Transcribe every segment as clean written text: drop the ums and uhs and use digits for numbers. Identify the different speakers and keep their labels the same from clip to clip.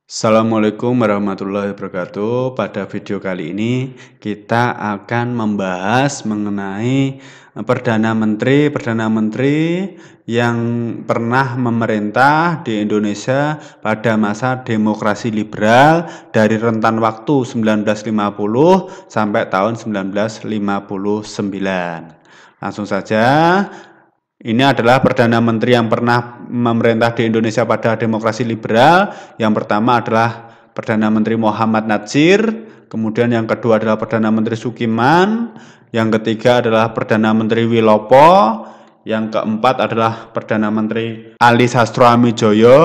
Speaker 1: Assalamualaikum warahmatullahi wabarakatuh. Pada video kali ini kita akan membahas mengenai Perdana Menteri yang pernah memerintah di Indonesia pada masa demokrasi liberal dari rentan waktu 1950 sampai tahun 1959. Langsung saja, ini adalah Perdana Menteri yang pernah memerintah di Indonesia pada demokrasi liberal. Yang pertama adalah Perdana Menteri Muhammad Natsir, kemudian yang kedua adalah Perdana Menteri Sukiman, yang ketiga adalah Perdana Menteri Wilopo, yang keempat adalah Perdana Menteri Ali Sastroamidjojo,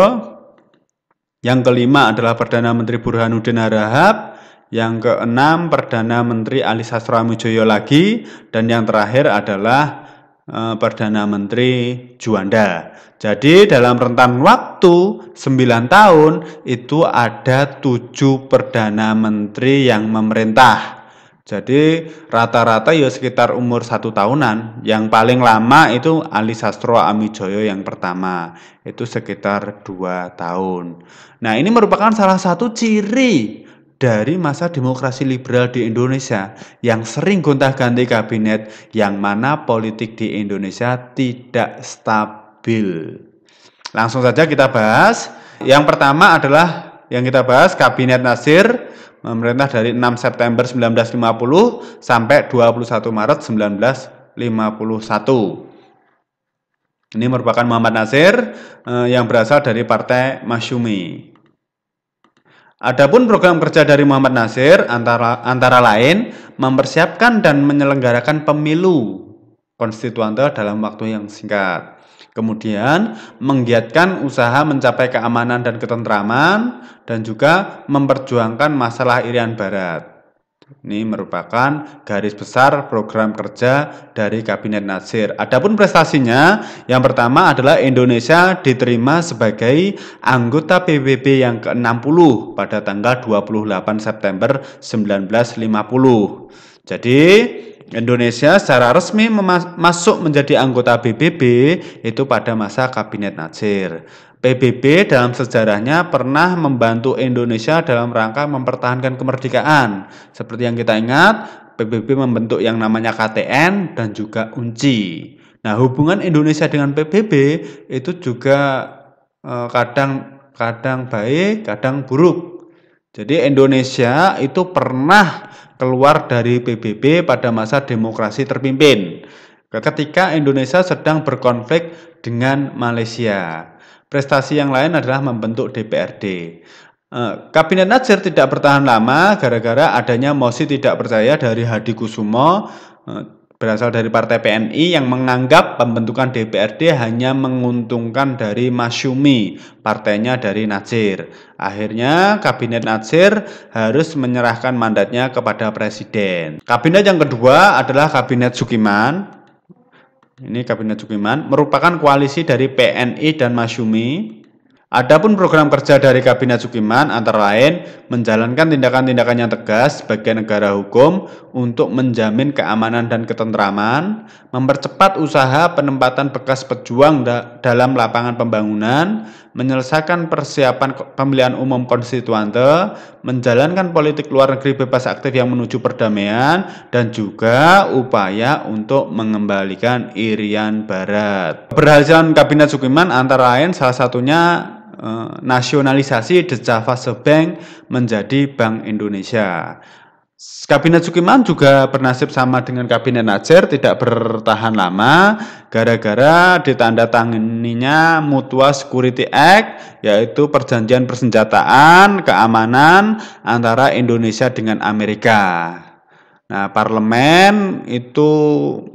Speaker 1: yang kelima adalah Perdana Menteri Burhanuddin Harahap, yang keenam Perdana Menteri Ali Sastroamidjojo lagi, dan yang terakhir adalah Perdana Menteri Juanda. Jadi dalam rentan waktu 9 tahun itu ada 7 Perdana Menteri yang memerintah. Jadi rata-rata ya sekitar umur 1 tahunan. Yang paling lama itu Ali Sastroamidjojo yang pertama. Itu sekitar 2 tahun. Nah, ini merupakan salah satu ciri dari masa demokrasi liberal di Indonesia yang sering gonta-ganti kabinet, yang mana politik di Indonesia tidak stabil. Langsung saja kita bahas. Yang pertama adalah yang kita bahas Kabinet Natsir, memerintah dari 6 September 1950 sampai 21 Maret 1951. Ini merupakan Muhammad Natsir yang berasal dari Partai Masyumi. Adapun program kerja dari Muhammad Natsir antara lain mempersiapkan dan menyelenggarakan pemilu konstituante dalam waktu yang singkat. Kemudian menggiatkan usaha mencapai keamanan dan ketentraman dan juga memperjuangkan masalah Irian Barat. Ini merupakan garis besar program kerja dari Kabinet Natsir. Adapun prestasinya, yang pertama adalah Indonesia diterima sebagai anggota PBB yang ke-60 pada tanggal 28 September 1950. Jadi Indonesia secara resmi masuk menjadi anggota PBB itu pada masa Kabinet Natsir. PBB dalam sejarahnya pernah membantu Indonesia dalam rangka mempertahankan kemerdekaan. Seperti yang kita ingat, PBB membentuk yang namanya KTN dan juga UNCI. Nah, hubungan Indonesia dengan PBB itu juga kadang baik, kadang buruk. Jadi Indonesia itu pernah keluar dari PBB pada masa demokrasi terpimpin, ketika Indonesia sedang berkonflik dengan Malaysia. Prestasi yang lain adalah membentuk DPRD. Kabinet Natsir tidak bertahan lama gara-gara adanya mosi tidak percaya dari Hadikusumo, berasal dari Partai PNI, yang menganggap pembentukan DPRD hanya menguntungkan dari Masyumi, partainya dari Natsir. Akhirnya Kabinet Natsir harus menyerahkan mandatnya kepada Presiden. Kabinet yang kedua adalah Kabinet Sukiman. Ini Kabinet Sukiman merupakan koalisi dari PNI dan Masyumi. Adapun program kerja dari Kabinet Sukiman antara lain menjalankan tindakan-tindakan yang tegas sebagai negara hukum untuk menjamin keamanan dan ketentraman, mempercepat usaha penempatan bekas pejuang dalam lapangan pembangunan, menyelesaikan persiapan pemilihan umum konstituante, menjalankan politik luar negeri bebas aktif yang menuju perdamaian, dan juga upaya untuk mengembalikan Irian Barat. Keberhasilan Kabinet Sukiman antara lain salah satunya nasionalisasi The Java Bank menjadi Bank Indonesia. Kabinet Sukiman juga bernasib sama dengan Kabinet Natsir, tidak bertahan lama gara-gara ditandatanganinya Mutual Security Act, yaitu perjanjian persenjataan keamanan antara Indonesia dengan Amerika. Nah, parlemen itu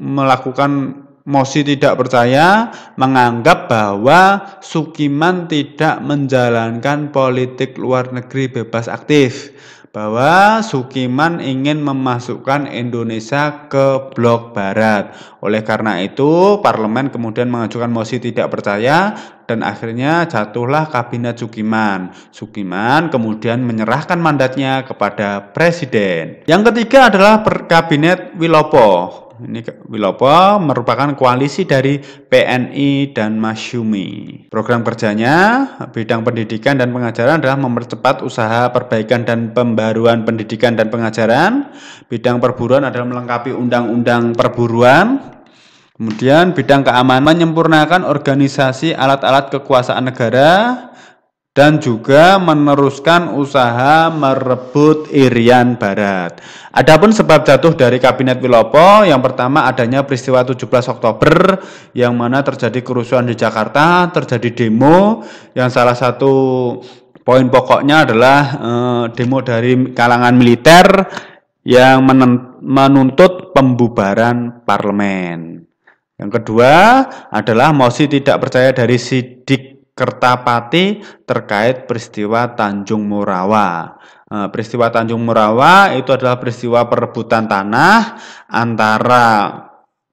Speaker 1: melakukan mosi tidak percaya, menganggap bahwa Sukiman tidak menjalankan politik luar negeri bebas aktif, bahwa Sukiman ingin memasukkan Indonesia ke blok barat. Oleh karena itu, parlemen kemudian mengajukan mosi tidak percaya dan akhirnya jatuhlah Kabinet Sukiman. Sukiman kemudian menyerahkan mandatnya kepada Presiden. Yang ketiga adalah Kabinet Wilopo. Ini Wilopo merupakan koalisi dari PNI dan Masyumi. Program kerjanya bidang pendidikan dan pengajaran adalah mempercepat usaha perbaikan dan pembaruan pendidikan dan pengajaran. Bidang perburuan adalah melengkapi undang-undang perburuan. Kemudian bidang keamanan menyempurnakan organisasi alat-alat kekuasaan negara dan juga meneruskan usaha merebut Irian Barat. Adapun sebab jatuh dari Kabinet Wilopo, yang pertama adanya peristiwa 17 Oktober yang mana terjadi kerusuhan di Jakarta, terjadi demo yang salah satu poin pokoknya adalah demo dari kalangan militer yang menuntut pembubaran parlemen. Yang kedua adalah mosi tidak percaya dari Sidik Kertapati terkait peristiwa Tanjung Morawa. Peristiwa Tanjung Morawa itu adalah peristiwa perebutan tanah antara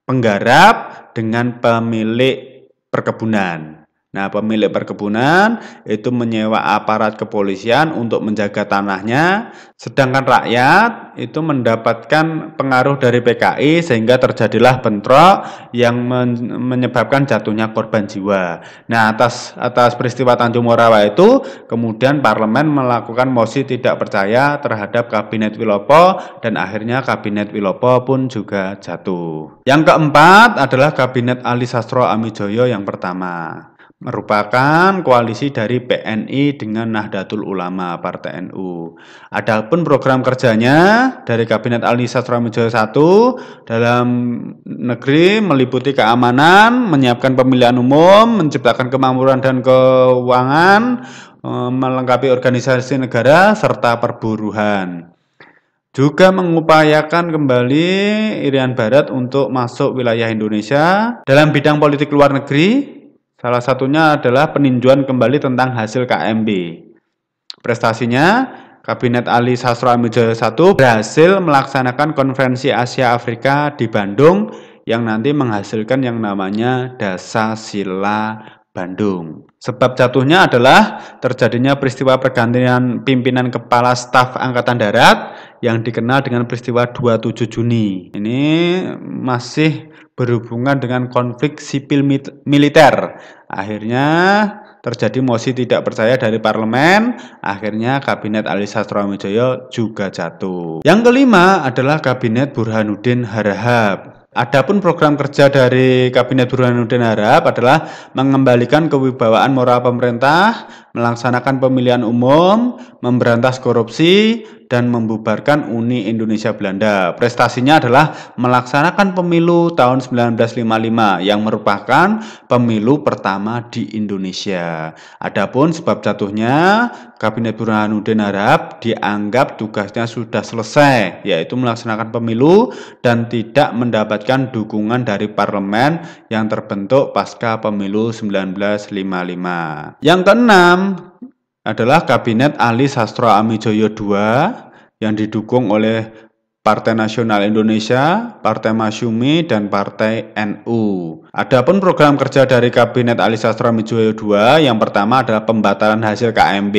Speaker 1: penggarap dengan pemilik perkebunan. Nah, pemilik perkebunan itu menyewa aparat kepolisian untuk menjaga tanahnya, sedangkan rakyat itu mendapatkan pengaruh dari PKI sehingga terjadilah bentrok yang menyebabkan jatuhnya korban jiwa. Nah, atas peristiwa Tanjung Morawa itu kemudian parlemen melakukan mosi tidak percaya terhadap Kabinet Wilopo dan akhirnya Kabinet Wilopo pun juga jatuh. Yang keempat adalah Kabinet Ali Sastro Amijoyo yang pertama. Merupakan koalisi dari PNI dengan Nahdlatul Ulama Partai NU. Adapun program kerjanya dari Kabinet Ali Sastro Amijoyo 1 dalam negeri meliputi keamanan, menyiapkan pemilihan umum, menciptakan kemakmuran dan keuangan, melengkapi organisasi negara serta perburuan. Juga mengupayakan kembali Irian Barat untuk masuk wilayah Indonesia. Dalam bidang politik luar negeri, salah satunya adalah peninjauan kembali tentang hasil KMB. Prestasinya, Kabinet Ali Sastro Amijoyo 1 berhasil melaksanakan konferensi Asia Afrika di Bandung yang nanti menghasilkan yang namanya Dasasila Bandung. Sebab jatuhnya adalah terjadinya peristiwa pergantian pimpinan Kepala Staf Angkatan Darat yang dikenal dengan peristiwa 27 Juni. Ini masih berhubungan dengan konflik sipil militer. Akhirnya terjadi mosi tidak percaya dari parlemen, akhirnya Kabinet Ali Sastro Amijoyo juga jatuh. Yang kelima adalah Kabinet Burhanuddin Harahap. Adapun program kerja dari Kabinet Burhanuddin Harahap adalah mengembalikan kewibawaan moral pemerintah, melaksanakan pemilihan umum, memberantas korupsi, dan membubarkan Uni Indonesia Belanda. Prestasinya adalah melaksanakan pemilu tahun 1955 yang merupakan pemilu pertama di Indonesia. Adapun sebab jatuhnya, Kabinet Burhanuddin Harahap dianggap tugasnya sudah selesai, yaitu melaksanakan pemilu dan tidak mendapatkan dukungan dari parlemen yang terbentuk pasca pemilu 1955. Yang keenam adalah Kabinet Ali Sastro Amijoyo II yang didukung oleh Partai Nasional Indonesia, Partai Masyumi, dan Partai NU. Adapun program kerja dari Kabinet Ali Sastro Amijoyo II yang pertama adalah pembatalan hasil KMB,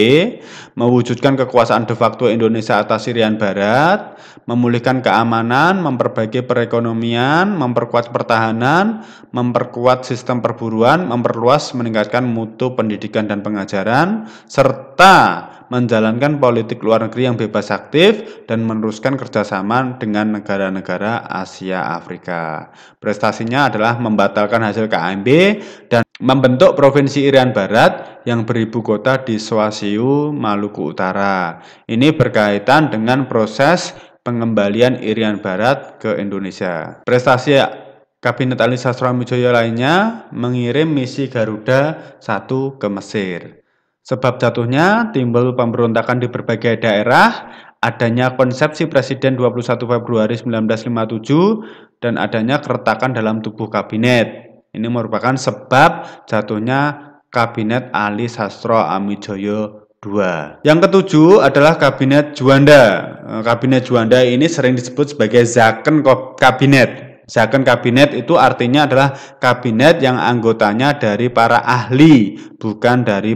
Speaker 1: mewujudkan kekuasaan de facto Indonesia atas Irian Barat, memulihkan keamanan, memperbaiki perekonomian, memperkuat pertahanan, memperkuat sistem perburuan, memperluas meningkatkan mutu pendidikan dan pengajaran, serta menjalankan politik luar negeri yang bebas aktif dan meneruskan kerjasama dengan negara-negara Asia Afrika. Prestasinya adalah membatalkan hasil KMB dan membentuk Provinsi Irian Barat yang beribu kota di Swasiu, Maluku Utara. Ini berkaitan dengan proses pengembalian Irian Barat ke Indonesia. Prestasi Kabinet Ali Sastro Amijoyo lainnya mengirim misi Garuda 1 ke Mesir. Sebab jatuhnya timbul pemberontakan di berbagai daerah, adanya konsepsi Presiden 21 Februari 1957, dan adanya keretakan dalam tubuh kabinet. Ini merupakan sebab jatuhnya Kabinet Ali Sastro Amijoyo II. Yang ketujuh adalah Kabinet Juanda. Kabinet Juanda ini sering disebut sebagai Zakon Kabinet. Second kabinet itu artinya adalah kabinet yang anggotanya dari para ahli, bukan dari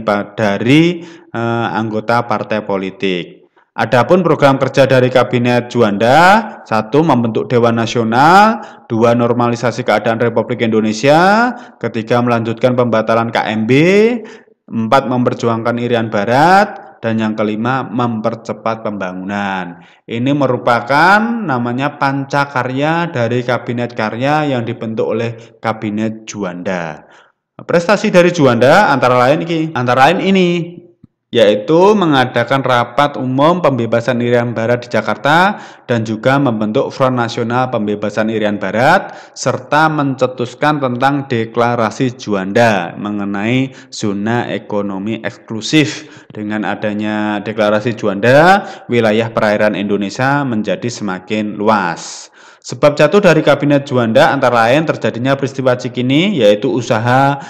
Speaker 1: anggota partai politik. Adapun program kerja dari Kabinet Juanda, 1. Membentuk Dewan Nasional, 2. Normalisasi keadaan Republik Indonesia, 3. Melanjutkan pembatalan KMB, 4. Memperjuangkan Irian Barat, dan yang kelima, mempercepat pembangunan. Ini merupakan namanya pancakarya dari Kabinet Karya yang dibentuk oleh Kabinet Juanda. Prestasi dari Juanda antara lain ini, yaitu mengadakan rapat umum pembebasan Irian Barat di Jakarta dan juga membentuk Front Nasional Pembebasan Irian Barat serta mencetuskan tentang deklarasi Juanda mengenai zona ekonomi eksklusif. Dengan adanya deklarasi Juanda, wilayah perairan Indonesia menjadi semakin luas. Sebab jatuh dari Kabinet Juanda antara lain terjadinya peristiwa Cikini, yaitu usaha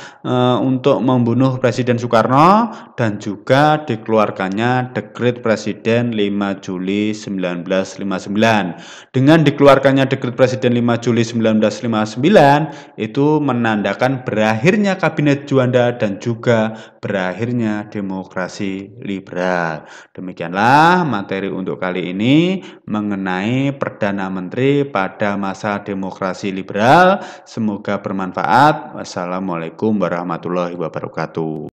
Speaker 1: untuk membunuh Presiden Soekarno, dan juga dikeluarkannya Dekret Presiden 5 Juli 1959. Dengan dikeluarkannya Dekret Presiden 5 Juli 1959 itu menandakan berakhirnya Kabinet Juanda dan juga berakhirnya demokrasi liberal. Demikianlah materi untuk kali ini mengenai Perdana Menteri pada masa demokrasi liberal. Semoga bermanfaat. Wassalamualaikum warahmatullahi wabarakatuh.